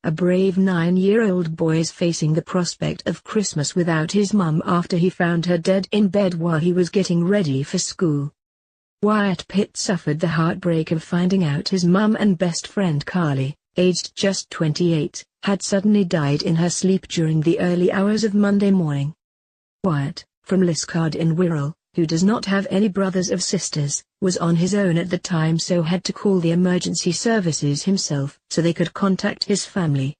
a brave 9-year-old boy is facing the prospect of Christmas without his mum after he found her dead in bed while he was getting ready for school. Wyatt Pitt suffered the heartbreak of finding out his mum and best friend Carly, aged just 28, had suddenly died in her sleep during the early hours of Monday morning. Wyatt, from Liskeard in Wirral, who does not have any brothers or sisters, was on his own at the time, so had to call the emergency services himself so they could contact his family.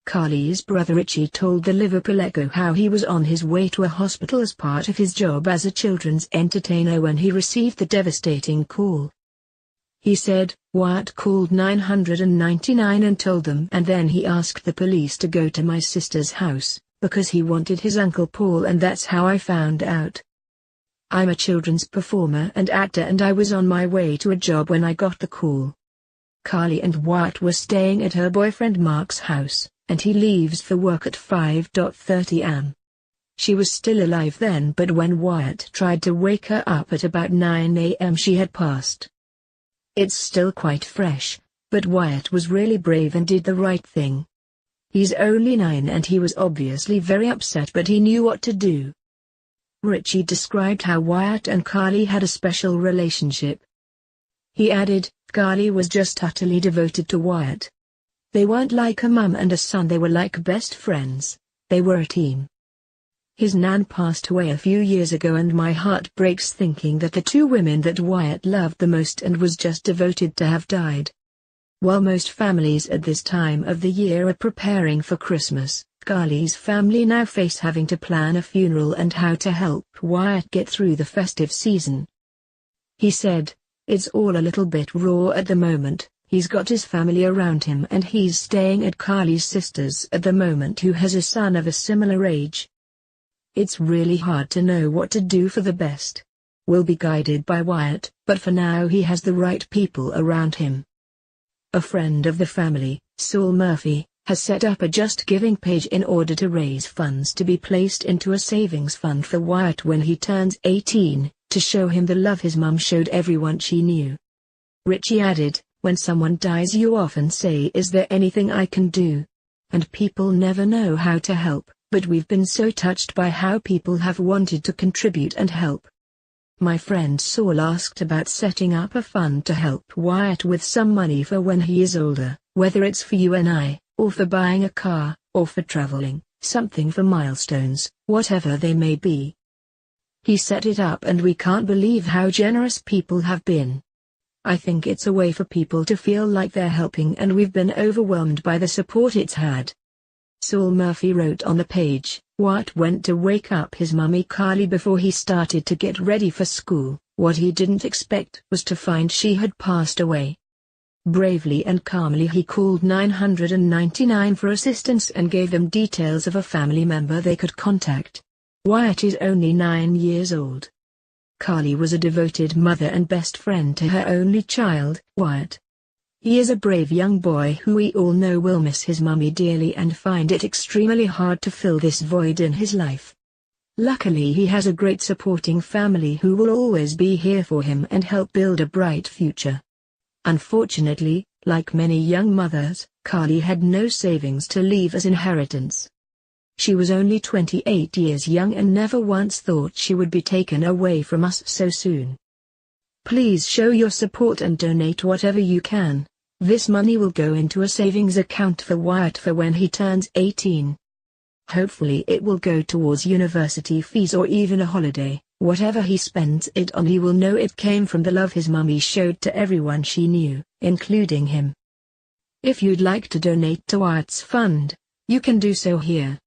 Carly's brother Richie told the Liverpool Echo how he was on his way to a hospital as part of his job as a children's entertainer when he received the devastating call. He said, "Wyatt called 999 and told them, and then he asked the police to go to my sister's house, because he wanted his Uncle Paul, and that's how I found out. I'm a children's performer and actor, and I was on my way to a job when I got the call." Carly and Wyatt were staying at her boyfriend Mark's house, and he leaves for work at 5:30 am. She was still alive then, but when Wyatt tried to wake her up at about 9 am she had passed. It's still quite fresh, but Wyatt was really brave and did the right thing. He's only 9 and he was obviously very upset, but he knew what to do. Richie described how Wyatt and Carly had a special relationship. He added, "Carly was just utterly devoted to Wyatt. They weren't like a mum and a son, they were like best friends, they were a team. His nan passed away a few years ago, and my heart breaks thinking that the two women that Wyatt loved the most and was just devoted to have died." While most families at this time of the year are preparing for Christmas, Carly's family now face having to plan a funeral and how to help Wyatt get through the festive season. He said, "It's all a little bit raw at the moment. He's got his family around him and he's staying at Carly's sister's at the moment, who has a son of a similar age. It's really hard to know what to do for the best. We'll be guided by Wyatt, but for now he has the right people around him." A friend of the family, Saul Murphy, has set up a Just Giving page in order to raise funds to be placed into a savings fund for Wyatt when he turns 18, to show him the love his mum showed everyone she knew. Richie added, "When someone dies you often say, is there anything I can do? And people never know how to help, but we've been so touched by how people have wanted to contribute and help. My friend Saul asked about setting up a fund to help Wyatt with some money for when he is older, whether it's for you and I, or for buying a car, or for traveling, something for milestones, whatever they may be. He set it up and we can't believe how generous people have been. I think it's a way for people to feel like they're helping, and we've been overwhelmed by the support it's had." Saul Murphy wrote on the page, "Wyatt went to wake up his mummy Carly before he started to get ready for school. What he didn't expect was to find she had passed away. Bravely and calmly he called 999 for assistance and gave them details of a family member they could contact. Wyatt is only 9 years old. Carly was a devoted mother and best friend to her only child, Wyatt. He is a brave young boy who we all know will miss his mummy dearly and find it extremely hard to fill this void in his life. Luckily he has a great supporting family who will always be here for him and help build a bright future." Unfortunately, like many young mothers, Carly had no savings to leave as inheritance. She was only 28 years young and never once thought she would be taken away from us so soon. Please show your support and donate whatever you can. This money will go into a savings account for Wyatt for when he turns 18. Hopefully it will go towards university fees or even a holiday. Whatever he spends it on, he will know it came from the love his mummy showed to everyone she knew, including him. If you'd like to donate to Wyatt's fund, you can do so here.